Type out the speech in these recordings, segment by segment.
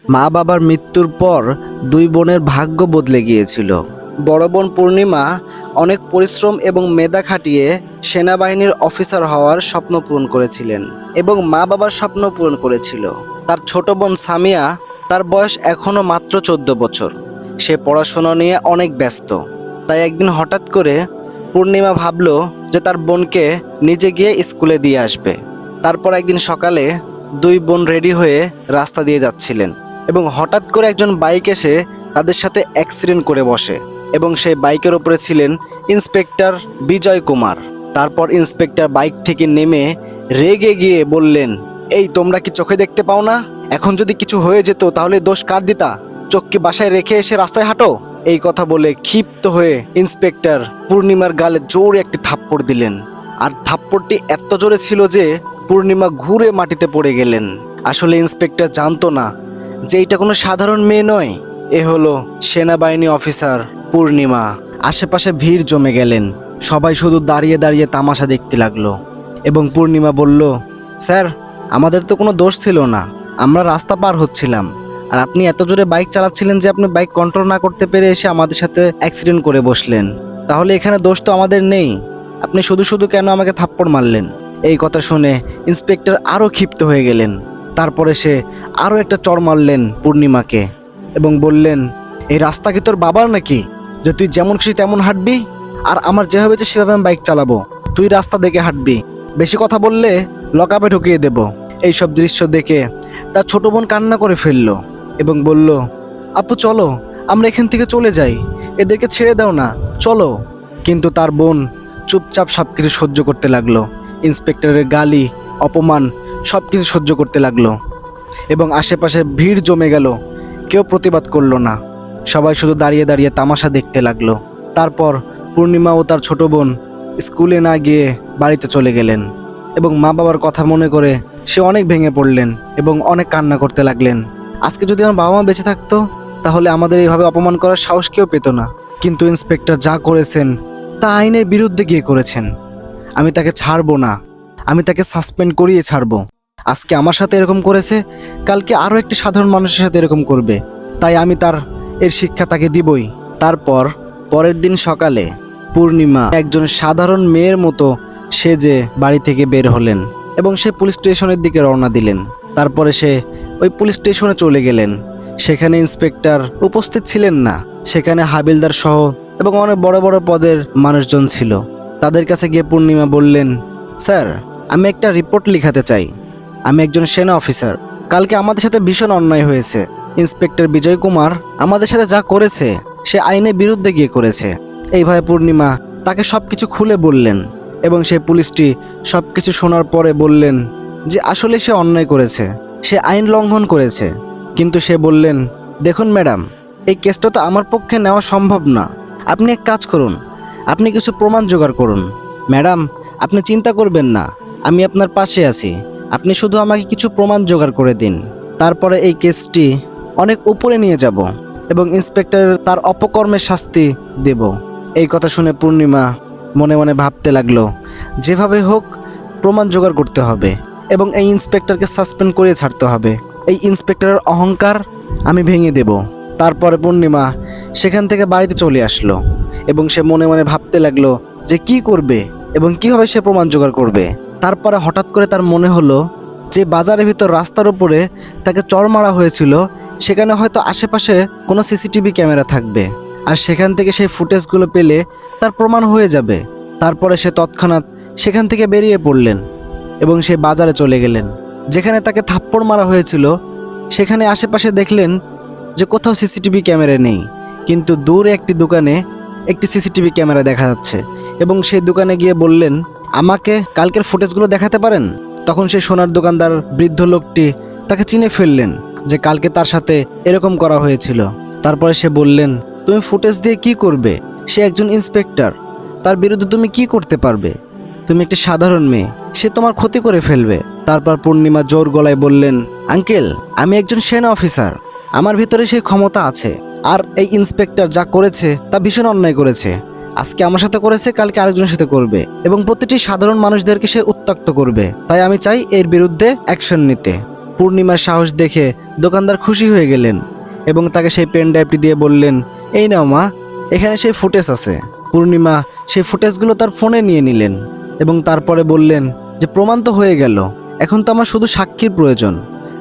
মা বাবার মৃত্যুর পর দুই বোনের ভাগ্য বদলে গিয়েছিল। বড় বোন পূর্ণিমা অনেক পরিশ্রম এবং মেধা খাটিয়ে সেনাবাহিনীর অফিসার হওয়ার স্বপ্ন পূরণ করেছিলেন এবং মা বাবার স্বপ্ন পূরণ করেছিল। তার ছোট বোন সামিয়া, তার বয়স এখনও মাত্র 14 বছর। সে পড়াশোনা নিয়ে অনেক ব্যস্ত। তাই একদিন হঠাৎ করে পূর্ণিমা ভাবলো যে তার বোনকে নিজে গিয়ে স্কুলে দিয়ে আসবে। তারপর একদিন সকালে দুই বোন রেডি হয়ে রাস্তা দিয়ে যাচ্ছিলেন এবং হঠাৎ করে একজন বাইক এসে তাদের সাথে অ্যাক্সিডেন্ট করে বসে এবং সেই বাইকের উপরে ছিলেন ইন্সপেক্টর বিজয় কুমার। তারপর ইন্সপেক্টর বাইক থেকে নেমে রেগে গিয়ে বললেন, এই তোমরা কি চোখে দেখতে পাও না? এখন যদি কিছু হয়ে যেত তাহলে দোষ কার দিতা? চোখ কি বাসায় রেখে এসে রাস্তায় হাঁটো? এই কথা বলে ক্ষিপ্ত হয়ে ইন্সপেক্টর পূর্ণিমার গালে জোরে একটি থাপ্পড় দিলেন। আর থাপ্পড়টি এত জোরে ছিল যে পূর্ণিমা ঘুরে মাটিতে পড়ে গেলেন। আসলে ইন্সপেক্টর জানতো না যে এটা কোনো সাধারণ মেয়ে নয়, এ হলো সেনাবাহিনী অফিসার পূর্ণিমা। আশেপাশে ভিড় জমে গেলেন, সবাই শুধু দাঁড়িয়ে দাঁড়িয়ে তামাশা দেখতে লাগলো। এবং পূর্ণিমা বলল, স্যার, আমাদের তো কোনো দোষ ছিল না, আমরা রাস্তা পার হচ্ছিলাম, আর আপনি এত জোরে বাইক চালাচ্ছিলেন যে আপনি বাইক কন্ট্রোল না করতে পেরে এসে আমাদের সাথে অ্যাক্সিডেন্ট করে বসলেন। তাহলে এখানে দোষ তো আমাদের নেই, আপনি শুধু শুধু কেন আমাকে থাপ্পড় মারলেন? এই কথা শুনে ইন্সপেক্টর আরও ক্ষিপ্ত হয়ে গেলেন। তারপরে সে আরও একটা চড় মারলেন পূর্ণিমাকে এবং বললেন, এই রাস্তা কি তোর বাবার নাকি যে তুই যেমন খুশি তেমন হাঁটবি? আর আমার যেভাবে যে সেভাবে আমি বাইক চালাবো, তুই রাস্তা দেখে হাঁটবি। বেশি কথা বললে লকআপে ঢুকিয়ে দেব। এইসব দৃশ্য দেখে তার ছোট বোন কান্না করে ফেললো এবং বলল, আপু চলো, আমরা এখান থেকে চলে যাই, এদেরকে ছেড়ে দাও না, চলো। কিন্তু তার বোন চুপচাপ সব কিছু সহ্য করতে লাগলো। ইন্সপেক্টরের গালি, অপমান সব কিছু সহ্য করতে লাগলো এবং আশেপাশে ভিড় জমে গেল। কেউ প্রতিবাদ করলো না, সবাই শুধু দাঁড়িয়ে দাঁড়িয়ে তামাশা দেখতে লাগলো। তারপর পূর্ণিমা ও তার ছোট বোন স্কুলে না গিয়ে বাড়িতে চলে গেলেন এবং মা বাবার কথা মনে করে সে অনেক ভেঙে পড়লেন এবং অনেক কান্না করতে লাগলেন। আজকে যদি আমার বাবা মা বেঁচে থাকতো তাহলে আমাদের এইভাবে অপমান করার সাহস কেউ পেত না। কিন্তু ইন্সপেক্টর যা করেছেন তা আইনের বিরুদ্ধে গিয়ে করেছেন। আমি তাকে ছাড়বো না, আমি তাকে সাসপেন্ড করিয়ে ছাড়বো। আজকে আমার সাথে এরকম করেছে, কালকে আরও একটি সাধারণ মানুষের সাথে এরকম করবে, তাই আমি এর শিক্ষা তাকে দিবই। তারপর পরের দিন সকালে পূর্ণিমা একজন সাধারণ মেয়ের মতো সেজে বাড়ি থেকে বের হলেন এবং সে পুলিশ স্টেশনের দিকে রওনা দিলেন। তারপরে সে ওই পুলিশ স্টেশনে চলে গেলেন। সেখানে ইন্সপেক্টর উপস্থিত ছিলেন না, সেখানে হাবিলদার সহ এবং অনেক বড় বড় পদের মানুষজন ছিল। তাদের কাছে গিয়ে পূর্ণিমা বললেন, স্যার, আমি একটা রিপোর্ট লিখাতে চাই। আমি একজন সেনা অফিসার, কালকে আমাদের সাথে ভীষণ অন্যায় হয়েছে। ইন্সপেক্টর বিজয় কুমার আমাদের সাথে যা করেছে সে আইনের বিরুদ্ধে গিয়ে করেছে। এইভাবে পূর্ণিমা তাকে সব কিছু খুলে বললেন এবং সেই পুলিশটি সব কিছু শোনার পরে বললেন যে আসলে সে অন্যায় করেছে, সে আইন লঙ্ঘন করেছে। কিন্তু সে বললেন, দেখুন ম্যাডাম, এই কেসটা তো আমার পক্ষে নেওয়া সম্ভব না। আপনি এক কাজ করুন, আপনি কিছু প্রমাণ জোগাড় করুন। ম্যাডাম, আপনি চিন্তা করবেন না, আমি আপনার পাশে আছি, আপনি শুধু আমাকে কিছু প্রমাণ জোগাড় করে দিন। তারপরে এই কেসটি অনেক উপরে নিয়ে যাব এবং ইন্সপেক্টর তার অপকর্মের শাস্তি দেব। এই কথা শুনে পূর্ণিমা মনে মনে ভাবতে লাগলো, যেভাবে হোক প্রমাণ জোগাড় করতে হবে এবং এই ইন্সপেক্টরকে সাসপেন্ড করে ছাড়তে হবে। এই ইন্সপেক্টরের অহংকার আমি ভেঙে দেব। তারপরে পূর্ণিমা সেখান থেকে বাড়িতে চলে আসলো এবং সে মনে মনে ভাবতে লাগলো যে কি করবে এবং কিভাবে সে প্রমাণ জোগাড় করবে। তারপরে হঠাৎ করে তার মনে হলো যে বাজারের ভিতর রাস্তার উপরে তাকে চড় মারা হয়েছিল, সেখানে হয়তো আশেপাশে কোনো সিসিটিভি ক্যামেরা থাকবে আর সেখান থেকে সেই ফুটেজগুলো পেলে তার প্রমাণ হয়ে যাবে। তারপরে সে তৎক্ষণাৎ সেখান থেকে বেরিয়ে পড়লেন এবং সে বাজারে চলে গেলেন। যেখানে তাকে থাপ্পড় মারা হয়েছিল সেখানে আশেপাশে দেখলেন যে কোথাও সিসিটিভি ক্যামেরা নেই, কিন্তু দূরে একটি দোকানে একটি সিসিটিভি ক্যামেরা দেখা যাচ্ছে এবং সেই দোকানে গিয়ে বললেন, আমাকে কালকের ফুটেজগুলো দেখাতে পারেন? তখন সেই সোনার দোকানদার বৃদ্ধ লোকটি তাকে চিনে ফেললেন যে কালকে তার সাথে এরকম করা হয়েছিল। তারপরে সে বললেন, তুমি ফুটেজ দিয়ে কি করবে? সে একজন ইন্সপেক্টর, তার বিরুদ্ধে তুমি কি করতে পারবে? তুমি একটি সাধারণ মেয়ে, সে তোমার ক্ষতি করে ফেলবে। তারপর পূর্ণিমা জোর গলায় বললেন, আঙ্কেল, আমি একজন সেনা অফিসার, আমার ভিতরে সেই ক্ষমতা আছে। আর এই ইন্সপেক্টর যা করেছে তা ভীষণ অন্যায় করেছে। আজকে আমার সাথে করেছে, কালকে আরেকজনের সাথে করবে এবং প্রতিটি সাধারণ মানুষদেরকে সে উত্ত্যক্ত করবে। তাই আমি চাই এর বিরুদ্ধে অ্যাকশন নিতে। পূর্ণিমার সাহস দেখে দোকানদার খুশি হয়ে গেলেন এবং তাকে সেই পেন ড্রাইভটি দিয়ে বললেন, এই নাও মা, এখানে সেই ফুটেজ আছে। পূর্ণিমা সেই ফুটেজগুলো তার ফোনে নিয়ে নিলেন এবং তারপরে বললেন যে প্রমাণ তো হয়ে গেল, এখন তো আমার শুধু সাক্ষীর প্রয়োজন।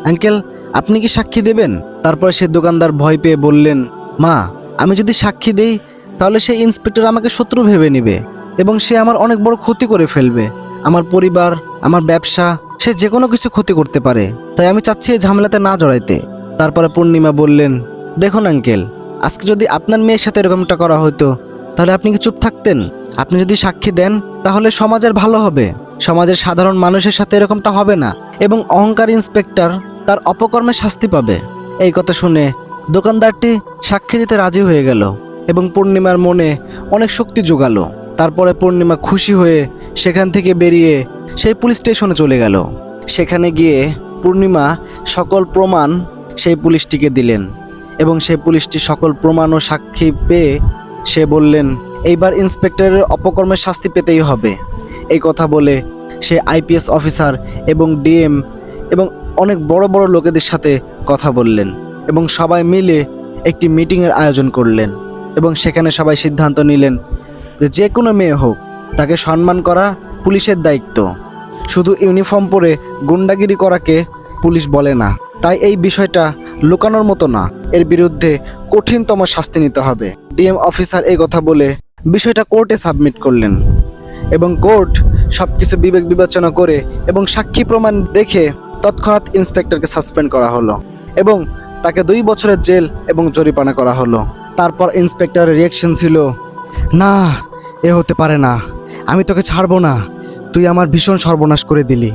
আঙ্কেল, আপনি কি সাক্ষী দেবেন? তারপরে সে দোকানদার ভয় পেয়ে বললেন, মা, আমি যদি সাক্ষী দেই তাহলে সেই ইন্সপেক্টর আমাকে শত্রু ভেবে নেবে এবং সে আমার অনেক বড় ক্ষতি করে ফেলবে। আমার পরিবার, আমার ব্যবসা, সে যে কোনো কিছু ক্ষতি করতে পারে। তাই আমি চাচ্ছি এই ঝামেলাতে না জড়াইতে। তারপরে পূর্ণিমা বললেন, দেখুন আঙ্কেল, আজকে যদি আপনার মেয়ের সাথে এরকমটা করা হতো তাহলে আপনি কি চুপ থাকতেন? আপনি যদি সাক্ষী দেন তাহলে সমাজের ভালো হবে, সমাজের সাধারণ মানুষের সাথে এরকমটা হবে না এবং অহংকার ইন্সপেক্টর তার অপকর্মে শাস্তি পাবে। এই কথা শুনে দোকানদারটি সাক্ষী দিতে রাজি হয়ে গেল এবং পূর্ণিমার মনে অনেক শক্তি জোগালো। তারপরে পূর্ণিমা খুশি হয়ে সেখান থেকে বেরিয়ে সেই পুলিশ স্টেশনে চলে গেল। সেখানে গিয়ে পূর্ণিমা সকল প্রমাণ সেই পুলিশটিকে দিলেন এবং সেই পুলিশটি সকল প্রমাণ ও সাক্ষী পেয়ে সে বললেন, এইবার ইন্সপেক্টরের অপকর্মের শাস্তি পেতেই হবে। এই কথা বলে সে আইপিএস অফিসার এবং ডিএম এবং অনেক বড় বড় লোকেদের সাথে কথা বললেন এবং সবাই মিলে একটি মিটিংয়ের আয়োজন করলেন এবং সেখানে সবাই সিদ্ধান্ত নিলেন যে কোনো মেয়ে হোক তাকে সম্মান করা পুলিশের দায়িত্ব। শুধু ইউনিফর্ম পরে গুন্ডাগিরি করাকে পুলিশ বলে না। তাই এই বিষয়টা লুকানোর মতো না, এর বিরুদ্ধে কঠিনতম শাস্তি নিতে হবে। ডিএম অফিসার এই কথা বলে বিষয়টা কোর্টে সাবমিট করলেন এবং কোর্ট সব কিছু বিবেক বিবেচনা করে এবং সাক্ষী প্রমাণ দেখে তৎক্ষণাৎ ইন্সপেক্টরকে সাসপেন্ড করা হলো এবং তাকে 2 বছরের জেল এবং জরিমানা করা হলো। তারপর ইন্সপেক্টরের রিয়াকশন ছিল, না, এ হতে পারে না, আমি তোকে ছাড়বো না, তুই আমার ভীষণ সর্বনাশ করে দিলি,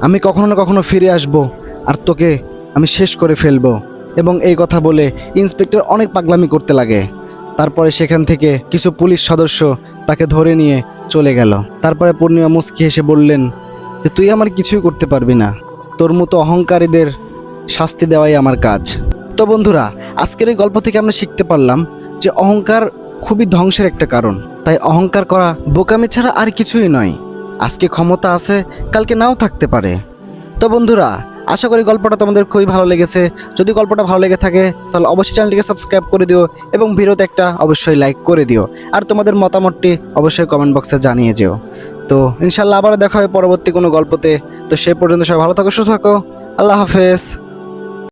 আমি কখনো না কখনো ফিরে আসবো আর তোকে আমি শেষ করে ফেলবো। এবং এই কথা বলে ইন্সপেক্টর অনেক পাগলামি করতে লাগে। তারপরে সেখান থেকে কিছু পুলিশ সদস্য তাকে ধরে নিয়ে চলে গেল। তারপরে পূর্ণিমা মুচকি হেসে বললেন যে তুই আমার কিছুই করতে পারবি না, তোর মতো অহংকারীদের শাস্তি দেওয়াই আমার কাজ। তো বন্ধুরা, আজকের এই গল্প থেকে আমরা শিখতে পারলাম যে অহংকার খুবই ধ্বংসের একটা কারণ। তাই অহংকার করা বোকামি ছাড়া আর কিছুই নয়। আজকে ক্ষমতা আছে, কালকে নাও থাকতে পারে। তো বন্ধুরা, আশা করি গল্পটা তোমাদের খুবই ভালো লেগেছে। যদি গল্পটা ভালো লেগে থাকে তাহলে অবশ্যই চ্যানেলটিকে সাবস্ক্রাইব করে দিও এবং ভিডিওতে একটা অবশ্যই লাইক করে দিও আর তোমাদের মতামতটি অবশ্যই কমেন্ট বক্সে জানিয়ে যেও। তো ইনশাল্লাহ আবারও দেখা হবে পরবর্তী কোনো গল্পতে। তো সে পর্যন্ত সবাই ভালো থাকো, সুস্থ থাকো। আল্লাহ হাফেজ।